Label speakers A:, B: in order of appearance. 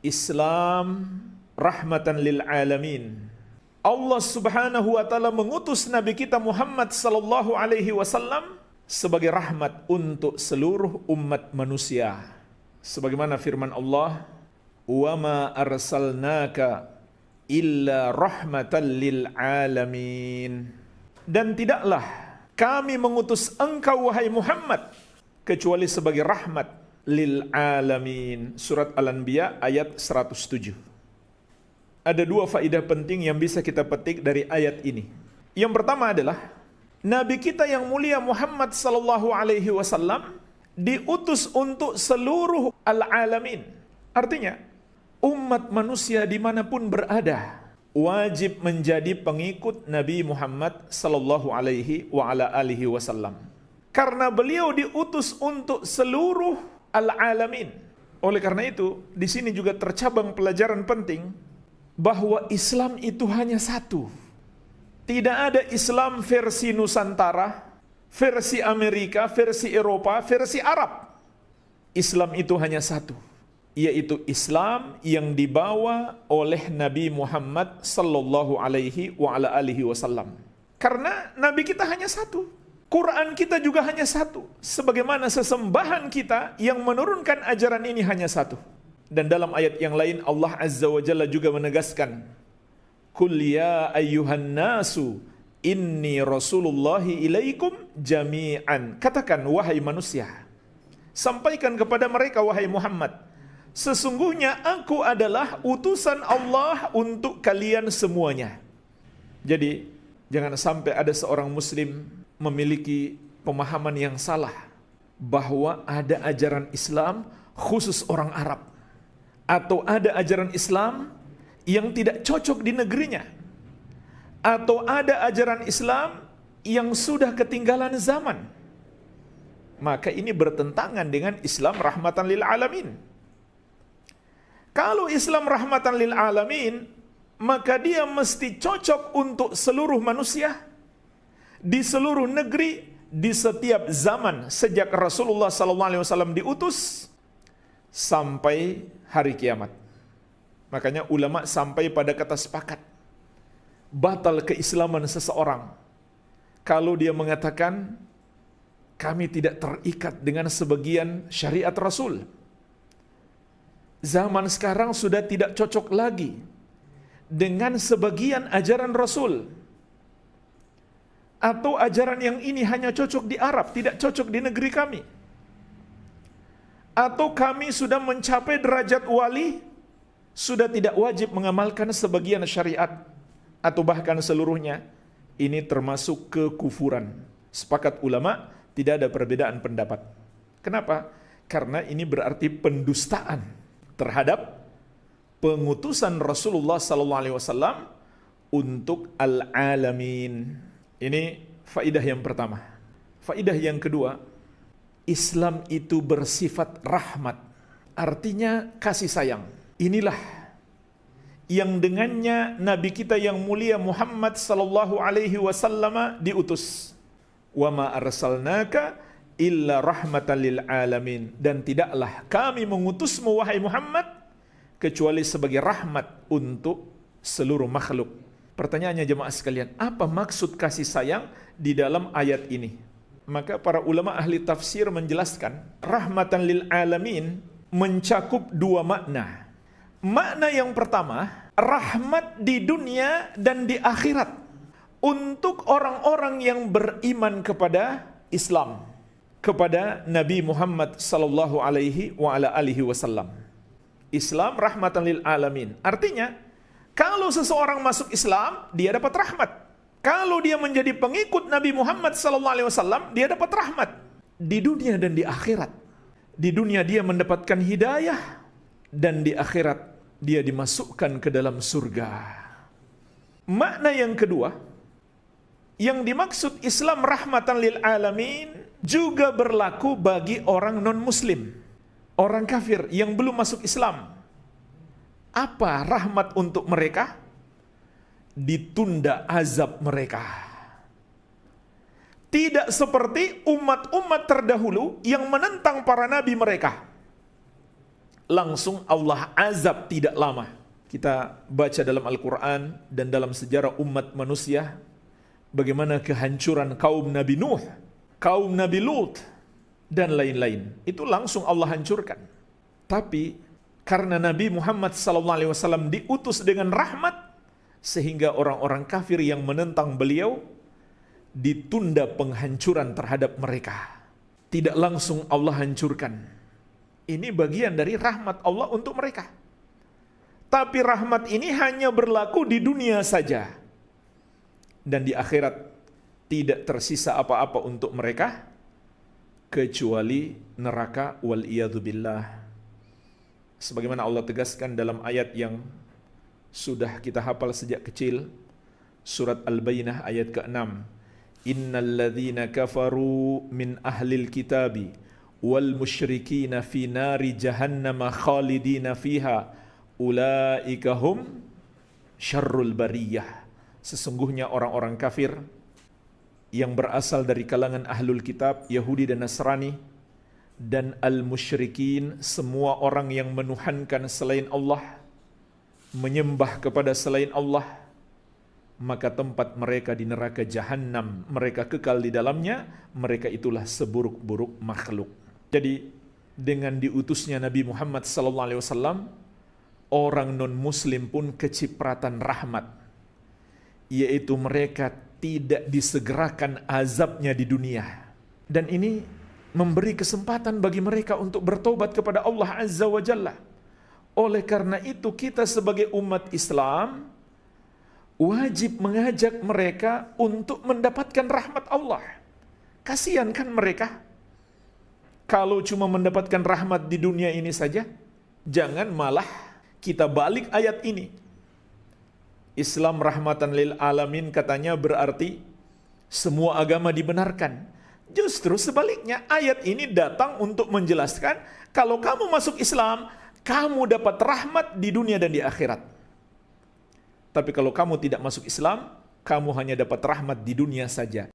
A: Islam rahmatan lil alamin. Allah Subhanahu wa taala mengutus Nabi kita Muhammad sallallahu alaihi wasallam sebagai rahmat untuk seluruh umat manusia. Sebagaimana firman Allah, "Wa ma arsalnaka illa rahmatan lil alamin." Dan tidaklah kami mengutus engkau wahai Muhammad kecuali sebagai rahmat lil alamin. Surat Al-Anbiya ayat 107. Ada dua faedah penting yang bisa kita petik dari ayat ini. Yang pertama adalah Nabi kita yang mulia Muhammad sallallahu alaihi wasallam diutus untuk seluruh al-alamin. Artinya, umat manusia dimanapun berada wajib menjadi pengikut Nabi Muhammad sallallahu alaihi wa ala alihi wasallam. Karena beliau diutus untuk seluruh al-alamin. Oleh karena itu, di sini juga tercabang pelajaran penting bahwa Islam itu hanya satu. Tidak ada Islam versi Nusantara, versi Amerika, versi Eropa, versi Arab. Islam itu hanya satu, yaitu Islam yang dibawa oleh Nabi Muhammad sallallahu alaihi wa ala alihi wasallam. Karena Nabi kita hanya satu, Quran kita juga hanya satu, sebagaimana sesembahan kita yang menurunkan ajaran ini hanya satu. Dan dalam ayat yang lain Allah Azza wa Jalla juga menegaskan, "Qul ya ayyuhan nasu inni rasulullahi ilaikum jami'an." Katakan wahai manusia, sampaikan kepada mereka wahai Muhammad, sesungguhnya aku adalah utusan Allah untuk kalian semuanya. Jadi jangan sampai ada seorang muslim memiliki pemahaman yang salah bahwa ada ajaran Islam khusus orang Arab, atau ada ajaran Islam yang tidak cocok di negerinya, atau ada ajaran Islam yang sudah ketinggalan zaman. Maka ini bertentangan dengan Islam rahmatan lil alamin. Kalau Islam rahmatan lil alamin, maka dia mesti cocok untuk seluruh manusia, di seluruh negeri, di setiap zaman, sejak Rasulullah SAW diutus sampai hari kiamat. Makanya ulama sampai pada kata sepakat, batal keislaman seseorang kalau dia mengatakan kami tidak terikat dengan sebagian syariat Rasul. Zaman sekarang sudah tidak cocok lagi dengan sebagian ajaran Rasul. Atau ajaran yang ini hanya cocok di Arab, tidak cocok di negeri kami. Atau kami sudah mencapai derajat wali, sudah tidak wajib mengamalkan sebagian syariat, atau bahkan seluruhnya. Ini termasuk kekufuran. Sepakat ulama, tidak ada perbedaan pendapat. Kenapa? Karena ini berarti pendustaan terhadap pengutusan Rasulullah SAW untuk al-alamin. Ini faidah yang pertama. Faidah yang kedua, Islam itu bersifat rahmat, artinya kasih sayang. Inilah yang dengannya Nabi kita yang mulia Muhammad sallallahu alaihi wasallam diutus. Wa ma arsalnaka illa rahmatan lil alamin. Dan tidaklah kami mengutusmu wahai Muhammad kecuali sebagai rahmat untuk seluruh makhluk. Pertanyaannya jemaah sekalian, apa maksud kasih sayang di dalam ayat ini? Maka para ulama ahli tafsir menjelaskan, rahmatan lil alamin mencakup dua makna. Makna yang pertama, rahmat di dunia dan di akhirat untuk orang-orang yang beriman kepada Islam, kepada Nabi Muhammad sallallahu alaihi wa ala alihi wasallam. Islam rahmatan lil alamin. Artinya, kalau seseorang masuk Islam, dia dapat rahmat. Kalau dia menjadi pengikut Nabi Muhammad SAW, dia dapat rahmat di dunia dan di akhirat. Di dunia dia mendapatkan hidayah, dan di akhirat dia dimasukkan ke dalam surga. Makna yang kedua, yang dimaksud Islam rahmatan lil alamin juga berlaku bagi orang non-muslim, orang kafir yang belum masuk Islam. Apa rahmat untuk mereka? Ditunda azab mereka. Tidak seperti umat-umat terdahulu yang menentang para nabi mereka. langsung Allah azab tidak lama. Kita baca dalam Al-Quran dan dalam sejarah umat manusia bagaimana kehancuran kaum Nabi Nuh, kaum Nabi Lut, dan lain-lain. Itu langsung Allah hancurkan. Tapi karena Nabi Muhammad SAW diutus dengan rahmat, sehingga orang-orang kafir yang menentang beliau ditunda penghancuran terhadap mereka. Tidak langsung Allah hancurkan. Ini bagian dari rahmat Allah untuk mereka. Tapi rahmat ini hanya berlaku di dunia saja. Dan di akhirat tidak tersisa apa-apa untuk mereka kecuali neraka wal-iyadzubillah. Sebagaimana Allah tegaskan dalam ayat yang sudah kita hafal sejak kecil, surat Al-Bayyinah ayat ke-6. Innal ladzina kafaru min ahlil kitabi wal musyrikina fi nari jahannam khalidina fiha ulaika hum syarrul bariyah. Sesungguhnya orang-orang kafir yang berasal dari kalangan ahlul kitab, Yahudi dan Nasrani, dan al-musyrikin, semua orang yang menuhankan selain Allah, menyembah kepada selain Allah, maka tempat mereka di neraka Jahannam, mereka kekal di dalamnya, mereka itulah seburuk-buruk makhluk. Jadi dengan diutusnya Nabi Muhammad SAW, orang non-muslim pun kecipratan rahmat, yaitu mereka tidak disegerakan azabnya di dunia. Dan ini memberi kesempatan bagi mereka untuk bertobat kepada Allah Azza wa Jalla. Oleh karena itu kita sebagai umat Islam wajib mengajak mereka untuk mendapatkan rahmat Allah. Kasihan kan mereka kalau cuma mendapatkan rahmat di dunia ini saja. Jangan malah kita balik ayat ini. Islam rahmatan lil alamin katanya berarti semua agama dibenarkan. Justru sebaliknya, ayat ini datang untuk menjelaskan kalau kamu masuk Islam, kamu dapat rahmat di dunia dan di akhirat. Tapi kalau kamu tidak masuk Islam, kamu hanya dapat rahmat di dunia saja.